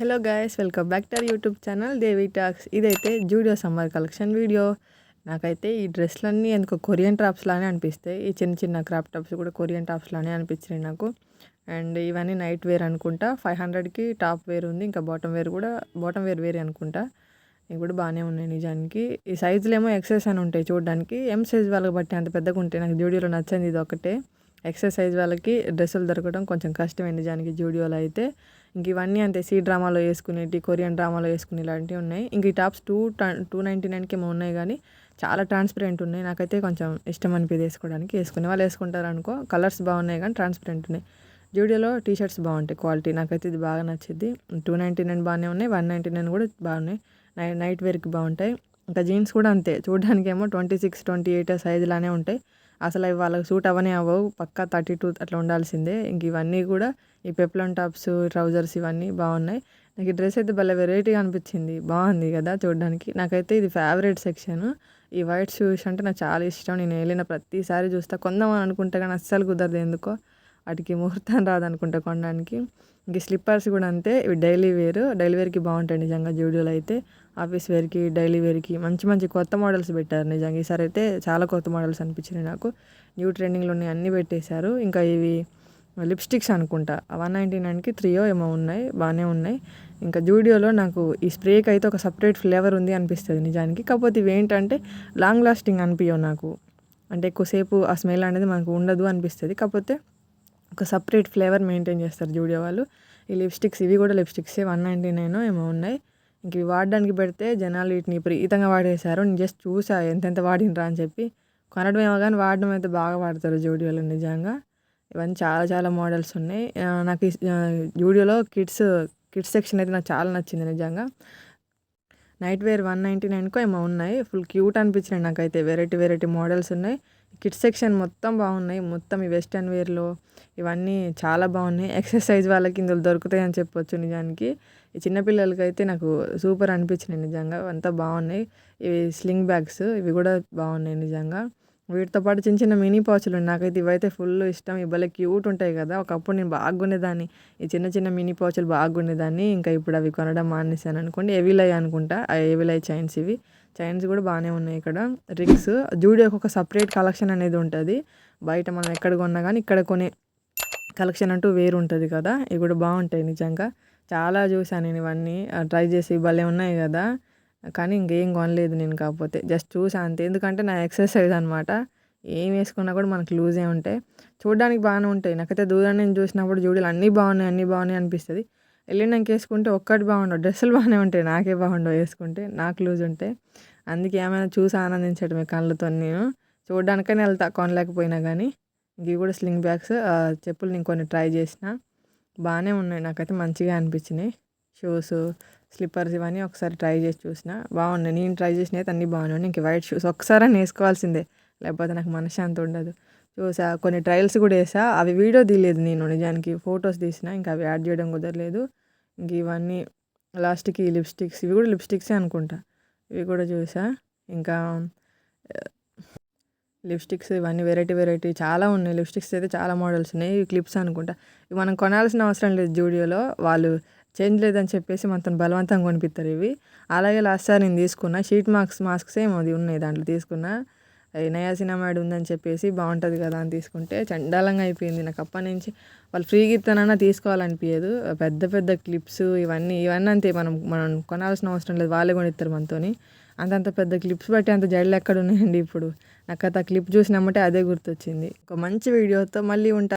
Hello guys, welcome back to our YouTube channel Devi talks. ఇదైతే Zudio summer collection video. నాకైతే ఈ డ్రెస్లన్నీ ఎందుకో Korean tops లానే అనిపిస్తాయి. ఈ చిన్న చిన్న క్రాప్ టాప్స్ కూడా కొరియన్ టాప్స్ లానే అనిపించినాయి నాకు. అండ్ ఇవన్నీ నైట్ వేర్ అనుకుంటా. 500కి టాప్ వేర్ ఉంది, ఇంకా బాటమ్ వేర్ కూడా బాటమ్ వేర్ వేరే అనుకుంటా. ఇవి కూడా బాగానే ఉన్నాయి నిజానికి. ఈ సైజులు ఏమో ఎక్సెస్ అని ఉంటాయి చూడడానికి. ఎం సైజ్ వాళ్ళకి బట్టి అంత పెద్దగా ఉంటాయి. నాకు జూడియోలో నచ్చింది ఇది ఒకటే. ఎక్సెస్ సైజ్ వాళ్ళకి డ్రెస్సులు దొరకడం కొంచెం కష్టమే నిజానికి జూడియోలో అయితే. ఇంక ఇవన్నీ అంతే, సీ డ్రామాలో వేసుకునేటి, కొరియన్ డ్రామాలో వేసుకునే ఇలాంటివి ఉన్నాయి. ఇంక ఈ టాప్స్ 299కి ఏమో ఉన్నాయి, కానీ చాలా ట్రాన్స్పరెంట్ ఉన్నాయి. నాకైతే కొంచెం ఇష్టం అనిపింది వేసుకోవడానికి. వేసుకునే వాళ్ళు వేసుకుంటారు అనుకో. కలర్స్ బాగున్నాయి కానీ ట్రాన్స్పరెంట్ ఉన్నాయి. జూడియోలో టీ షర్ట్స్ బాగుంటాయి క్వాలిటీ. నాకైతే ఇది బాగా నచ్చింది. 299 బాగానే ఉన్నాయి, 199 కూడా బాగున్నాయి. నైట్ వేర్కి బాగుంటాయి. ఇంకా జీన్స్ కూడా అంతే, చూడడానికి ఏమో 26, 28 సైజులానే ఉంటాయి. అసలు అవి వాళ్ళకి సూట్ అవనే అవ్వవు, పక్కా 32 అట్లా ఉండాల్సిందే. ఇంక ఇవన్నీ కూడా ఈ పెప్లాన్ టాప్స్, ట్రౌజర్స్ ఇవన్నీ బాగున్నాయి. నాకు ఈ డ్రెస్ అయితే భలే వెరైటీగా అనిపించింది, బాగుంది కదా చూడడానికి. నాకైతే ఇది ఫేవరెట్ సెక్షన్. ఈ వైట్ షూస్ అంటే నాకు చాలా ఇష్టం. నేను వెళ్ళిన ప్రతిసారి చూస్తా, కొందామని అనుకుంటా కానీ అస్సలు కుదరదు ఎందుకో. వాటికి ముహూర్తం రాదనుకుంటా కొనడానికి. ఇంక స్లిప్పర్స్ కూడా అంతే, ఇవి డైలీ వేర్కి బాగుంటాయి నిజంగా జూడియోలో అయితే. ఆఫీస్ వేర్కి, డైలీ వేర్కి మంచి మంచి కొత్త మోడల్స్ పెట్టారు నిజంగా. ఈసారి అయితే చాలా కొత్త మోడల్స్ అనిపించినాయి నాకు. న్యూ ట్రెండింగ్లో ఉన్నాయి, అన్నీ పెట్టేశారు. ఇంకా ఇవి లిప్స్టిక్స్ అనుకుంటా, 199కి 3 ఏమో ఉన్నాయి, బాగానే ఉన్నాయి. ఇంకా జూడియోలో నాకు ఈ స్ప్రేకి అయితే ఒక సపరేట్ ఫ్లేవర్ ఉంది అనిపిస్తుంది నిజానికి. కాకపోతే ఇవి ఏంటంటే లాంగ్ లాస్టింగ్ అనిపించవు నాకు. అంటే ఎక్కువసేపు ఆ స్మెల్ అనేది మనకు ఉండదు అనిపిస్తుంది. కాకపోతే ఒక సపరేట్ ఫ్లేవర్ మెయింటైన్ చేస్తారు జూడియో వాళ్ళు. ఈ లిప్స్టిక్స్, ఇవి కూడా లిప్స్టిక్సే, 199 ఏమో ఉన్నాయి. ఇంక ఇవి వాడడానికి పెడితే జనాలు వీటిని విపరీతంగా వాడేశారు. నేను జస్ట్ చూసా ఎంతెంత వాడినరా అని చెప్పి. కొనడం ఏమో కానీ వాడడం అయితే బాగా వాడతారు జూడియోలో నిజంగా. ఇవన్నీ చాలా చాలా మోడల్స్ ఉన్నాయి. నాకు ఈ జూడియోలో కిడ్స్ సెక్షన్ అయితే నాకు చాలా నచ్చింది నిజంగా. నైట్ వేర్ 199కో ఏమో ఉన్నాయి. ఫుల్ క్యూట్ అనిపించినాయి నాకైతే. వెరైటీ మోడల్స్ ఉన్నాయి. కిడ్స్ సెక్షన్ మొత్తం బాగున్నాయి. మొత్తం ఈ వెస్టర్న్ వేర్లో ఇవన్నీ చాలా బాగున్నాయి. ఎక్సర్సైజ్ వాళ్ళకి ఇందులో దొరుకుతాయి అని చెప్పొచ్చు నిజానికి. ఈ చిన్నపిల్లలకి అయితే నాకు సూపర్ అనిపించినాయి నిజంగా. అంతా బాగున్నాయి. ఇవి స్లింగ్ బ్యాగ్స్, ఇవి కూడా బాగున్నాయి నిజంగా. వీటితో పాటు చిన్న చిన్న మినీ పౌచులు ఉన్నాయి. నాకైతే ఇవైతే ఫుల్ ఇష్టం. ఇవి భలే క్యూట్ ఉంటాయి కదా. ఒకప్పుడు నేను బాగా కొనేదాన్ని ఈ చిన్న చిన్న మినీ పౌచులు, బాగా కొనేదాన్ని. ఇంకా ఇప్పుడు అవి కొనడం మానేసాను అనుకోండి. ఎవిలై అనుకుంటా, ఎవిలై చైన్స్. ఇవి చైన్స్ కూడా బాగానే ఉన్నాయి. ఇక్కడ రింగ్స్, జూడియోకి ఒక సపరేట్ కలెక్షన్ అనేది ఉంటుంది. బయట మనం ఎక్కడ కొన్నా కానీ ఇక్కడ కొనే కలెక్షన్ అంటూ వేరు ఉంటుంది కదా. ఇవి కూడా బాగుంటాయి నిజంగా. చాలా చూసాను నేను ఇవన్నీ, ట్రై చేసి భలే ఉన్నాయి కదా. కానీ ఇంకేం కొనలేదు నేను, కాకపోతే జస్ట్ చూసా అంతే. ఎందుకంటే నా ఎక్సర్సైజ్ అనమాట. ఏం వేసుకున్నా కూడా మనకు లూజే ఉంటాయి, చూడడానికి బాగానే ఉంటాయి. నాకైతే దూరం నుంచి చూసినప్పుడు జూడియోలు అన్నీ బాగున్నాయి అనిపిస్తుంది. వెళ్ళినాక వేసుకుంటే ఒక్కటి బాగుండవు, డ్రెస్సులు బాగానే ఉంటాయి, నాకే బాగుండవు వేసుకుంటే, నాకు లూజ్ ఉంటాయి. అందుకే ఏమైనా చూసి ఆనందించడమే కళ్ళతో. నేను చూడడానికైనా వెళ్తా కొనలేకపోయినా కానీ. ఇవి కూడా స్లింగ్ బ్యాగ్స్, చెప్పులు నేను కొన్ని ట్రై చేసిన, బాగానే ఉన్నాయి. నాకైతే మంచిగా అనిపించినాయి. షూస్, స్లిప్పర్స్ ఇవన్నీ ఒకసారి ట్రై చేసి చూసిన, బాగున్నాయి. నేను ట్రై చేసినవి అయితే అన్నీ బాగున్నాయి. ఇంక వైట్ షూస్ ఒకసారి వేసుకోవాల్సిందే, లేకపోతే నాకు మనశ్శాంతి ఉండదు. చూసా, కొన్ని ట్రయల్స్ కూడా వేసా. అవి వీడియో తీయలేదు నేను నిజానికి, ఫొటోస్ తీసిన, ఇంకా అవి యాడ్ చేయడం కుదరలేదు. ఇంక ఇవన్నీ లాస్ట్కి లిప్స్టిక్స్, ఇవి కూడా లిప్స్టిక్సే అనుకుంటా. ఇవి కూడా చూసా. ఇంకా లిప్స్టిక్స్ ఇవన్నీ వెరైటీ చాలా ఉన్నాయి. లిప్స్టిక్స్ అయితే చాలా మోడల్స్ ఉన్నాయి. ఇవి క్లిప్స్ అనుకుంటా. ఇవి మనం కొనాల్సిన అవసరం లేదు జూడియోలో, వాళ్ళు చేంజ్ లేదని చెప్పేసి మనతో బలవంతంగా కొనిపిస్తారు ఇవి. అలాగే లాస్ట్ సారి నేను తీసుకున్నా షీట్ మాస్క్స్ ఏమో అది ఉన్నాయి దాంట్లో, తీసుకున్నా. నయాసినమైడ్ ఉందని చెప్పేసి బాగుంటుంది కదా అని తీసుకుంటే చండాలంగా అయిపోయింది నాకు. అప్పటి నుంచి వాళ్ళు ఫ్రీగా ఇస్తానన్నా తీసుకోవాలనిపించదు. పెద్ద క్లిప్స్ ఇవన్నీ అంతే, మనం కొనాల్సిన అవసరం లేదు, వాళ్ళే కొనిస్తారు మనతోని. అంతంత పెద్ద క్లిప్స్ బట్టి అంత జడలు ఎక్కడ ఉన్నాయండి ఇప్పుడు. నాకు ఆ క్లిప్ చూసినామంటే అదే గుర్తొచ్చింది. ఒక మంచి వీడియోతో మళ్ళీ ఉంటా.